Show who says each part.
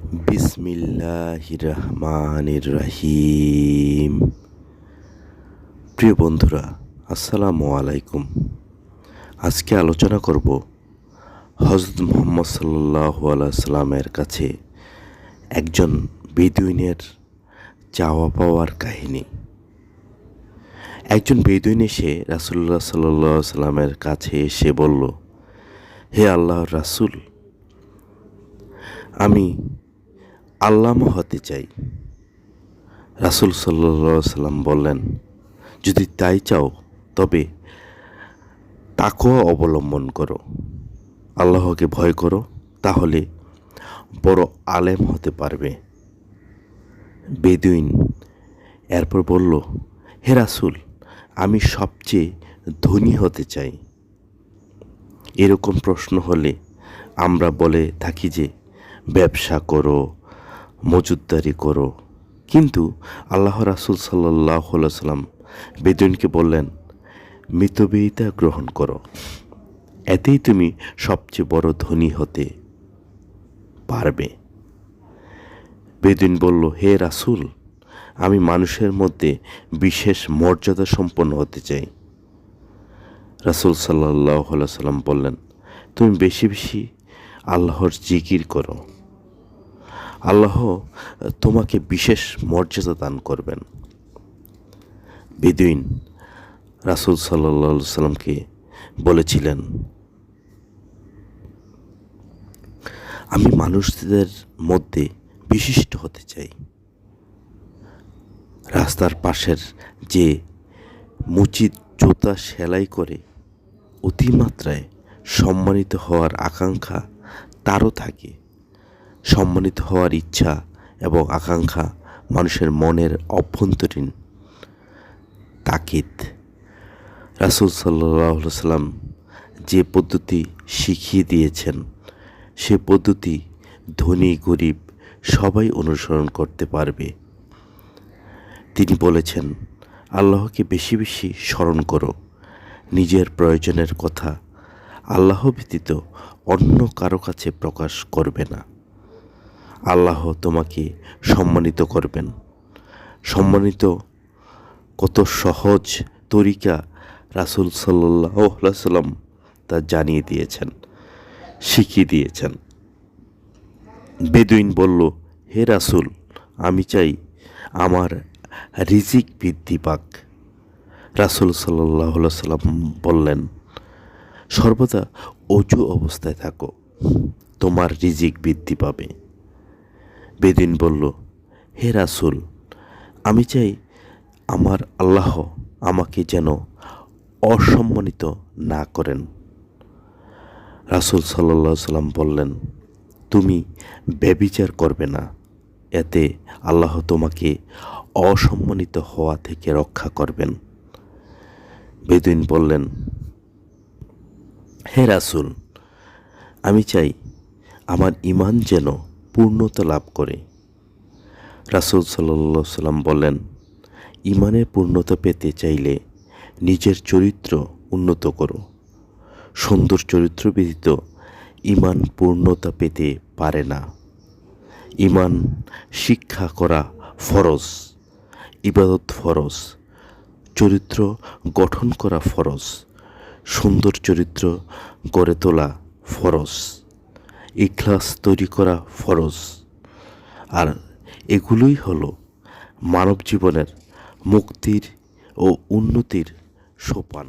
Speaker 1: বিসমিল্লাহির রহমানির রহিম। প্রিয় বন্ধুরা, আসসালামু আলাইকুম। আজকে আলোচনা করব হযরত মুহাম্মদ সাল্লাল্লাহু আলাইহি সাল্লামের কাছে একজন বেদুইনের চাওয়া পাওয়ার কাহিনী। একজন বেদুইন এসে রাসূলুল্লাহ সাল্লাল্লাহু আলাইহি সাল্লামের কাছে এসে বলল, হে আল্লাহর রাসূল, আমি আল্লামা হতে চাই। রাসূল সাল্লাল্লাহু আলাইহি সাল্লাম বললেন, যদি তাই চাও তবে তাকওয়া অবলম্বন করো, আল্লাহকে ভয় করো, তাহলে বড় আলেম হতে পারবে। বেদুইন এরপর বলল, হে রাসূল, আমি সবচেয়ে ধনী হতে চাই। এরকম প্রশ্ন হলে আমরা বলে থাকি যে ব্যবসা করো, মজুদদারি করো, কিন্তু আল্লাহ রাসূল সাল্লাল্লাহু আলাইহি সাল্লাম বেদুইনকে বললেন, মিতব্যয়িতা গ্রহণ করো, এতেই তুমি সবচেয়ে বড় ধনী হতে পারবে। বেদুইন বলল, হে রাসূল, আমি মানুষের মধ্যে বিশেষ মর্যাদা সম্পন্ন হতে চাই। রাসূল সাল্লাল্লাহু আলাইহি সাল্লাম বললেন, তুমি বেশি বেশি আল্লাহর জিকির করো, আল্লাহ তোমাকে বিশেষ মর্যাদা দান করবেন। বেদুইন রাসূল সাল্লাল্লাহু আলাইহি সাল্লামকে বলেছিলেন, আমি মানুষদের মধ্যে বিশিষ্ট হতে চাই। রাস্তার পাশের যে মুচিত জুতা সেলাই করে অতিমাত্রায় সম্মানিত হওয়ার আকাঙ্ক্ষা তারও থাকে। সম্মানিত হওয়ার ইচ্ছা এবং আকাঙ্ক্ষা মানুষের মনের অভ্যন্তরীণ তাকিদ। রাসূল সাল্লাল্লাহু আলাইহি সাল্লাম যে পদ্ধতি শিখিয়ে দিয়েছেন, সে পদ্ধতি ধনী গরিব সবাই অনুসরণ করতে পারবে। তিনি বলেছেন, আল্লাহকে বেশি বেশি স্মরণ করো, নিজের প্রয়োজনের কথা আল্লাহ ব্যতীত অন্য কারো কাছে প্রকাশ করবে না, আল্লাহ তোমাকে সম্মানিত করবেন। সম্মানিত কত সহজ তরিকা রাসূল সাল্লাল্লাহু আলাইহি সাল্লাম তা জানিয়ে দিয়েছেন, শিখিয়ে দিয়েছেন। বেদুইন বলল, হে রাসূল, আমি চাই আমার রিজিক বৃদ্ধি পাক। রাসূল সাল্লাল্লাহু আলাইহি সাল্লাম বললেন, সর্বদা অজু অবস্থায় থাকো, তোমার রিজিক বৃদ্ধি পাবে। বেদুইন বলল, হে রাসূল, আমি চাই আমার আল্লাহ আমাকে যেন অসম্মানিত না করেন। রাসূল সাল্লাল্লাহু আলাইহি সাল্লাম বললেন, তুমি ব্যভিচার করবে না, এতে আল্লাহ তোমাকে অসম্মানিত হওয়া থেকে রক্ষা করবেন। বেদুইন বললেন, হে রাসূল, আমি চাই আমার ঈমান যেন পূর্ণতা লাভ করে। রাসূল সাল্লাল্লাহু আলাইহি সাল্লাম বললেন, ঈমানের পূর্ণতা পেতে চাইলে নিজের চরিত্র উন্নত করো। সুন্দর চরিত্র ব্যতীত ঈমান পূর্ণতা পেতে পারে না। ঈমান শিক্ষা করা ফরজ, ইবাদত ফরজ, চরিত্র গঠন করা ফরজ, সুন্দর চরিত্র গড়ে তোলা ফরজ, ইখলাস তৈরি করা ফরজ। আর এগুলোই হলো মানব জীবনের মুক্তির ও উন্নতির সোপান।